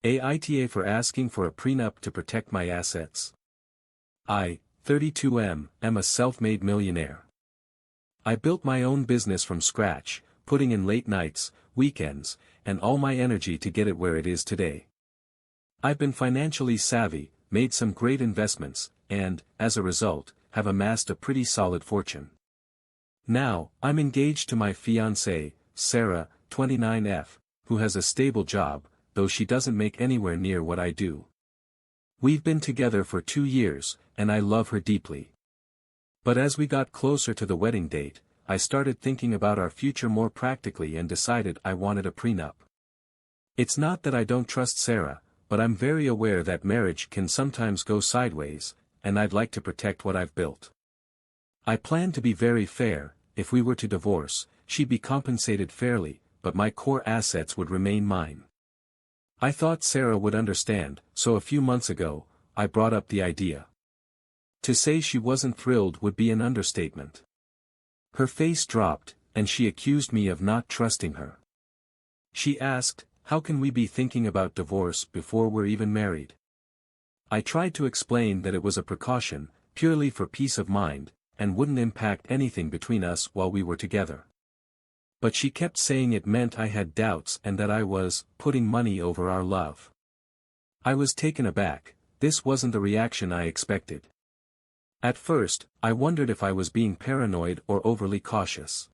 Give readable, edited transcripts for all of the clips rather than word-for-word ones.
AITA for asking for a prenup to protect my assets. I, 32 am a self-made millionaire. I built my own business from scratch, putting in late nights, weekends, and all my energy to get it where it is today. I've been financially savvy, made some great investments, and, as a result, have amassed a pretty solid fortune. Now, I'm engaged to my fiancée, Sarah, 29F, who has a stable job, though she doesn't make anywhere near what I do. We've been together for 2 years, and I love her deeply. But as we got closer to the wedding date, I started thinking about our future more practically and decided I wanted a prenup. It's not that I don't trust Sarah, but I'm very aware that marriage can sometimes go sideways, and I'd like to protect what I've built. I plan to be very fair. If we were to divorce, she'd be compensated fairly, but my core assets would remain mine. I thought Sarah would understand, so a few months ago, I brought up the idea. To say she wasn't thrilled would be an understatement. Her face dropped, and she accused me of not trusting her. She asked, "How can we be thinking about divorce before we're even married?" I tried to explain that it was a precaution, purely for peace of mind, and wouldn't impact anything between us while we were together. But she kept saying it meant I had doubts and that I was putting money over our love. I was taken aback. This wasn't the reaction I expected. At first, I wondered if I was being paranoid or overly cautious.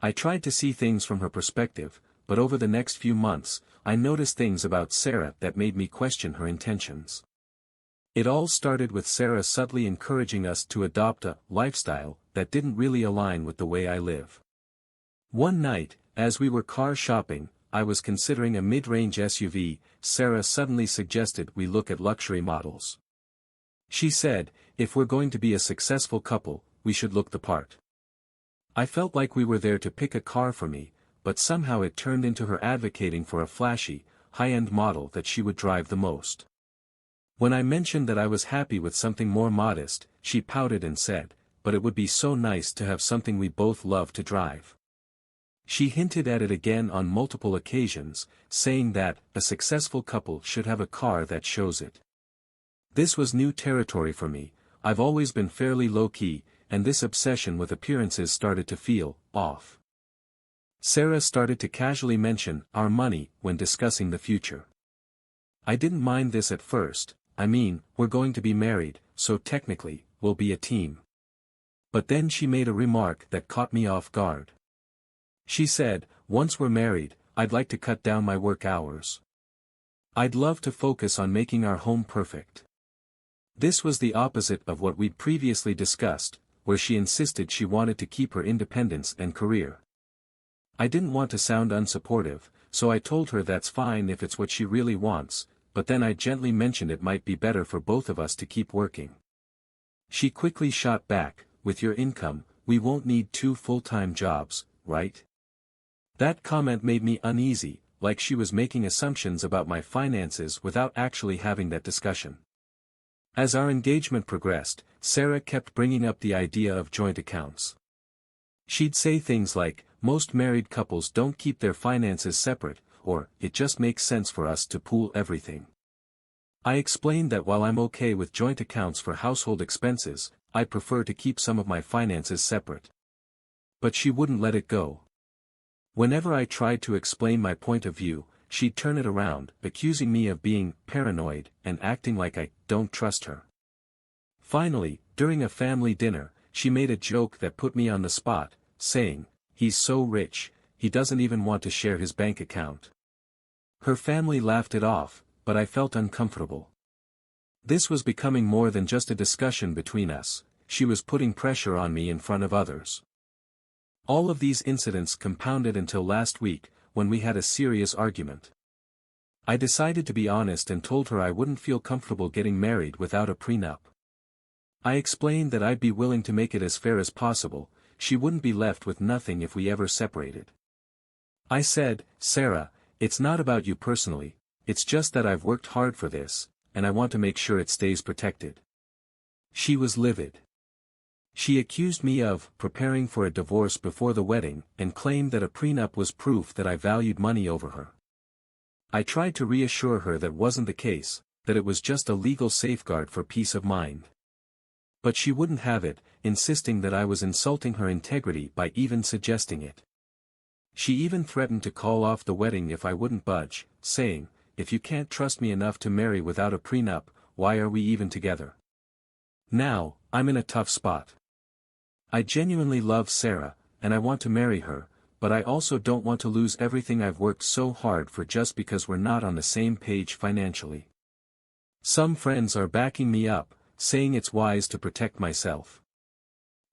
I tried to see things from her perspective, but over the next few months, I noticed things about Sarah that made me question her intentions. It all started with Sarah subtly encouraging us to adopt a lifestyle that didn't really align with the way I live. One night, as we were car shopping, I was considering a mid-range SUV. Sarah suddenly suggested we look at luxury models. She said, if we're going to be a successful couple, we should look the part. I felt like we were there to pick a car for me, but somehow it turned into her advocating for a flashy, high-end model that she would drive the most. When I mentioned that I was happy with something more modest, she pouted and said, "But it would be so nice to have something we both love to drive." She hinted at it again on multiple occasions, saying that a successful couple should have a car that shows it. This was new territory for me. I've always been fairly low-key, and this obsession with appearances started to feel off. Sarah started to casually mention our money when discussing the future. I didn't mind this at first. I mean, we're going to be married, so technically, we'll be a team. But then she made a remark that caught me off guard. She said, "Once we're married, I'd like to cut down my work hours. I'd love to focus on making our home perfect." This was the opposite of what we'd previously discussed, where she insisted she wanted to keep her independence and career. I didn't want to sound unsupportive, so I told her that's fine if it's what she really wants, but then I gently mentioned it might be better for both of us to keep working. She quickly shot back, "With your income, we won't need 2 full-time jobs, right?" That comment made me uneasy, like she was making assumptions about my finances without actually having that discussion. As our engagement progressed, Sarah kept bringing up the idea of joint accounts. She'd say things like, "Most married couples don't keep their finances separate," or, "It just makes sense for us to pool everything." I explained that while I'm okay with joint accounts for household expenses, I'd prefer to keep some of my finances separate. But she wouldn't let it go. Whenever I tried to explain my point of view, she'd turn it around, accusing me of being paranoid and acting like I don't trust her. Finally, during a family dinner, she made a joke that put me on the spot, saying, "He's so rich, he doesn't even want to share his bank account." Her family laughed it off, but I felt uncomfortable. This was becoming more than just a discussion between us. She was putting pressure on me in front of others. All of these incidents compounded until last week, when we had a serious argument. I decided to be honest and told her I wouldn't feel comfortable getting married without a prenup. I explained that I'd be willing to make it as fair as possible. She wouldn't be left with nothing if we ever separated. I said, "Sarah, it's not about you personally, it's just that I've worked hard for this, and I want to make sure it stays protected." She was livid. She accused me of preparing for a divorce before the wedding and claimed that a prenup was proof that I valued money over her. I tried to reassure her that wasn't the case, that it was just a legal safeguard for peace of mind. But she wouldn't have it, insisting that I was insulting her integrity by even suggesting it. She even threatened to call off the wedding if I wouldn't budge, saying, "If you can't trust me enough to marry without a prenup, why are we even together?" Now, I'm in a tough spot. I genuinely love Sarah, and I want to marry her, but I also don't want to lose everything I've worked so hard for just because we're not on the same page financially. Some friends are backing me up, saying it's wise to protect myself.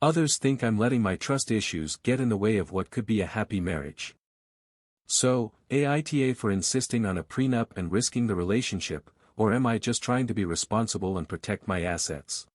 Others think I'm letting my trust issues get in the way of what could be a happy marriage. So, AITA for insisting on a prenup and risking the relationship, or am I just trying to be responsible and protect my assets?